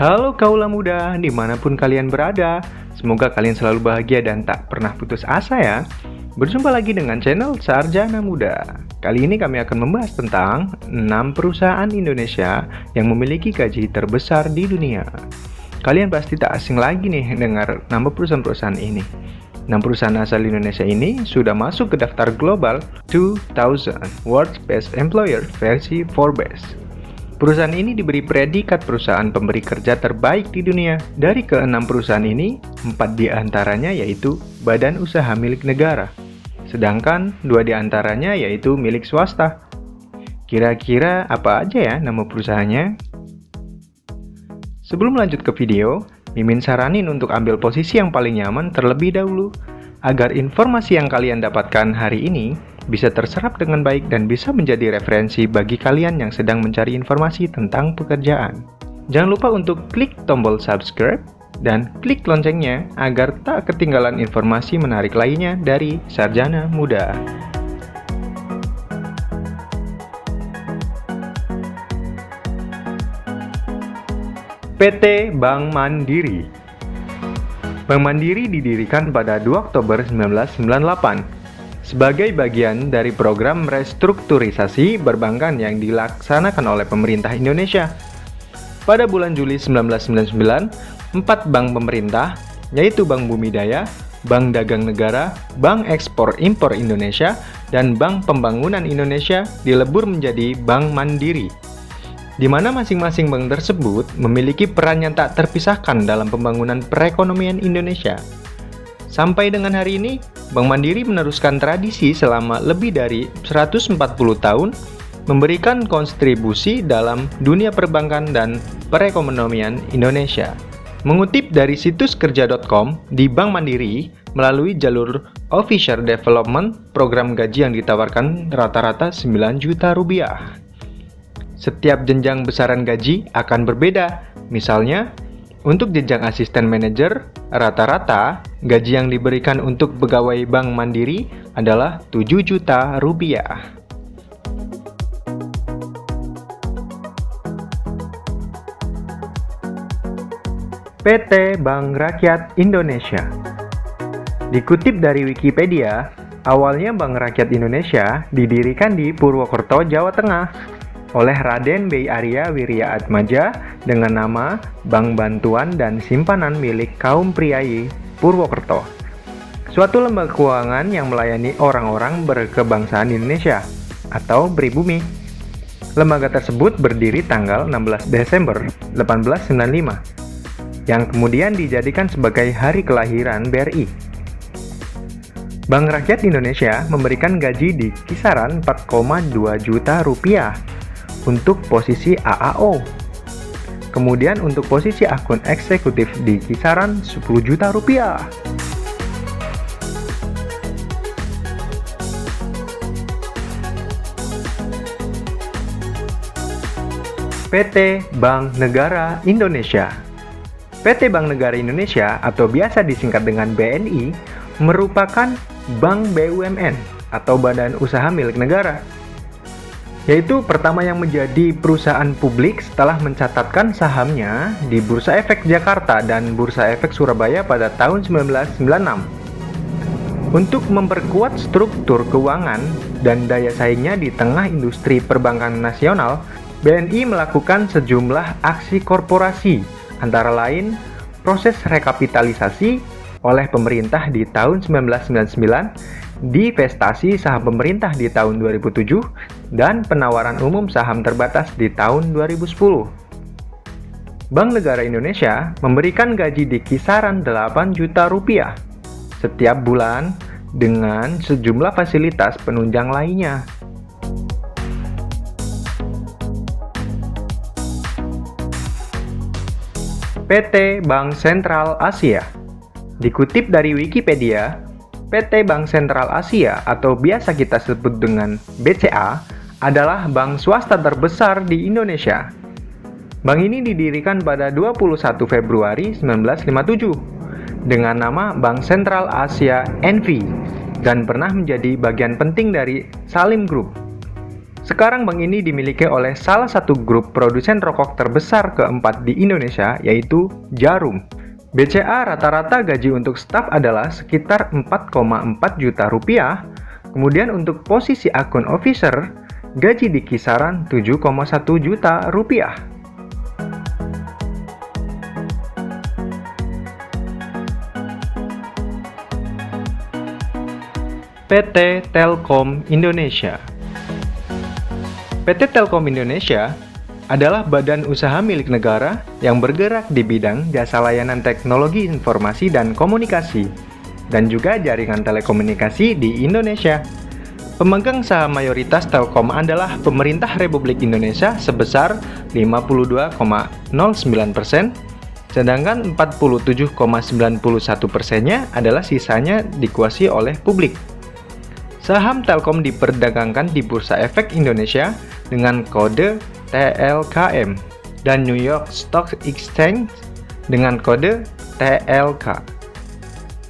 Halo kaula muda, dimanapun kalian berada. Semoga kalian selalu bahagia dan tak pernah putus asa ya. Berjumpa lagi dengan channel Sarjana Muda. Kali ini kami akan membahas tentang 6 perusahaan Indonesia yang memiliki gaji terbesar di dunia. Kalian pasti tak asing lagi nih dengar nama perusahaan-perusahaan ini. 6 perusahaan asal Indonesia ini sudah masuk ke daftar Global 2000 World's Best Employer versi Forbes. Perusahaan ini diberi predikat perusahaan pemberi kerja terbaik di dunia. Dari ke-6 perusahaan ini, 4 diantaranya yaitu badan usaha milik negara. Sedangkan 2 diantaranya yaitu milik swasta. Kira-kira apa aja ya nama perusahaannya? Sebelum lanjut ke video, Mimin saranin untuk ambil posisi yang paling nyaman terlebih dahulu, agar informasi yang kalian dapatkan hari ini bisa terserap dengan baik dan bisa menjadi referensi bagi kalian yang sedang mencari informasi tentang pekerjaan. Jangan lupa untuk klik tombol subscribe dan klik loncengnya agar tak ketinggalan informasi menarik lainnya dari Sarjana Muda. PT Bank Mandiri. Bank Mandiri didirikan pada 2 Oktober 1998 sebagai bagian dari program restrukturisasi perbankan yang dilaksanakan oleh pemerintah Indonesia. Pada bulan Juli 1999, 4 bank pemerintah, yaitu Bank Bumidaya, Bank Dagang Negara, Bank Ekspor Impor Indonesia, dan Bank Pembangunan Indonesia dilebur menjadi Bank Mandiri, di mana masing-masing bank tersebut memiliki peran yang tak terpisahkan dalam pembangunan perekonomian Indonesia. Sampai dengan hari ini, Bank Mandiri meneruskan tradisi selama lebih dari 140 tahun memberikan kontribusi dalam dunia perbankan dan perekonomian Indonesia. Mengutip dari situs kerja.com, di Bank Mandiri, melalui jalur Officer Development, program gaji yang ditawarkan rata-rata 9 juta rupiah. Setiap jenjang besaran gaji akan berbeda, misalnya, untuk jenjang asisten manajer, rata-rata gaji yang diberikan untuk pegawai Bank Mandiri adalah 7 juta rupiah. PT Bank Rakyat Indonesia. Dikutip dari Wikipedia, awalnya Bank Rakyat Indonesia didirikan di Purwokerto, Jawa Tengah, oleh Raden B. Arya Wirya Atmaja dengan nama Bank Bantuan dan Simpanan milik kaum priayi Purwokerto, suatu lembaga keuangan yang melayani orang-orang berkebangsaan Indonesia atau pribumi. Lembaga tersebut berdiri tanggal 16 Desember 1895, yang kemudian dijadikan sebagai hari kelahiran BRI. Bank Rakyat Indonesia memberikan gaji di kisaran 4,2 juta rupiah untuk posisi AAO. Kemudian untuk posisi akun eksekutif di kisaran 10 juta rupiah. PT Bank Negara Indonesia. PT Bank Negara Indonesia atau biasa disingkat dengan BNI merupakan bank BUMN atau badan usaha milik negara, yaitu pertama yang menjadi perusahaan publik setelah mencatatkan sahamnya di Bursa Efek Jakarta dan Bursa Efek Surabaya pada tahun 1996. Untuk memperkuat struktur keuangan dan daya saingnya di tengah industri perbankan nasional, BNI melakukan sejumlah aksi korporasi, antara lain proses rekapitalisasi oleh pemerintah di tahun 1999, divestasi saham pemerintah di tahun 2007, dan penawaran umum saham terbatas di tahun 2010. Bank Negara Indonesia memberikan gaji di kisaran 8 juta rupiah setiap bulan dengan sejumlah fasilitas penunjang lainnya. PT Bank Sentral Asia. Dikutip dari Wikipedia, PT Bank Sentral Asia atau biasa kita sebut dengan BCA adalah bank swasta terbesar di Indonesia. Bank ini didirikan pada 21 Februari 1957 dengan nama Bank Sentral Asia NV dan pernah menjadi bagian penting dari Salim Group. Sekarang bank ini dimiliki oleh salah satu grup produsen rokok terbesar keempat di Indonesia, yaitu Djarum. BCA rata-rata gaji untuk staf adalah sekitar 4,4 juta rupiah. Kemudian untuk posisi akun officer, gaji di kisaran 7,1 juta rupiah. PT Telkom Indonesia. PT Telkom Indonesia adalah badan usaha milik negara yang bergerak di bidang jasa layanan teknologi informasi dan komunikasi, dan juga jaringan telekomunikasi di Indonesia. Pemegang saham mayoritas Telkom adalah Pemerintah Republik Indonesia sebesar 52,09%, sedangkan 47,91%-nya adalah sisanya dikuasai oleh publik. Saham Telkom diperdagangkan di Bursa Efek Indonesia dengan kode TLKM dan New York Stock Exchange dengan kode TLK.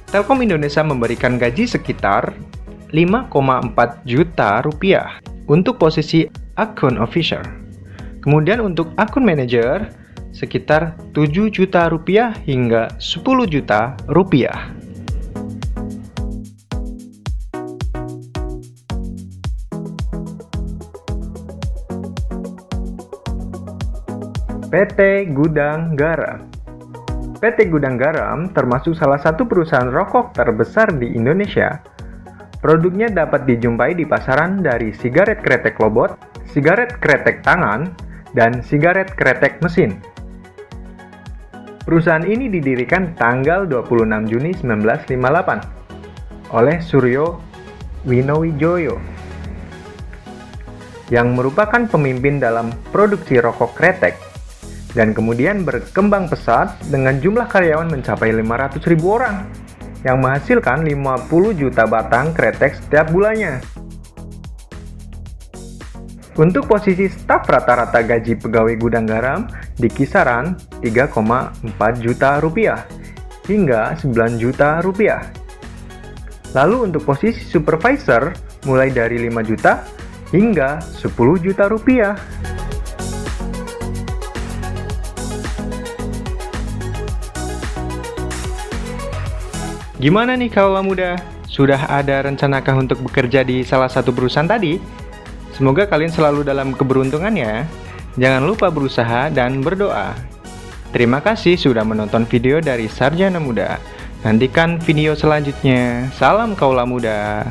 Telkom Indonesia memberikan gaji sekitar 5,4 juta rupiah untuk posisi akun officer. Kemudian untuk akun manajer sekitar 7 juta rupiah hingga 10 juta rupiah. PT Gudang Garam. PT Gudang Garam termasuk salah satu perusahaan rokok terbesar di Indonesia. Produknya dapat dijumpai di pasaran dari sigaret kretek lobot, sigaret kretek tangan, dan sigaret kretek mesin. Perusahaan ini didirikan tanggal 26 Juni 1958 oleh Suryo Winowijoyo yang merupakan pemimpin dalam produksi rokok kretek, dan kemudian berkembang pesat dengan jumlah karyawan mencapai 500.000 orang yang menghasilkan 50 juta batang kretek setiap bulannya. Untuk posisi staf, rata-rata gaji pegawai Gudang Garam di kisaran 3,4 juta rupiah hingga 9 juta rupiah. Lalu untuk posisi supervisor mulai dari 5 juta hingga 10 juta rupiah. Gimana nih kaula muda? Sudah ada rencanakah untuk bekerja di salah satu perusahaan tadi? Semoga kalian selalu dalam keberuntungan ya. Jangan lupa berusaha dan berdoa. Terima kasih sudah menonton video dari Sarjana Muda. Nantikan video selanjutnya. Salam kaula muda.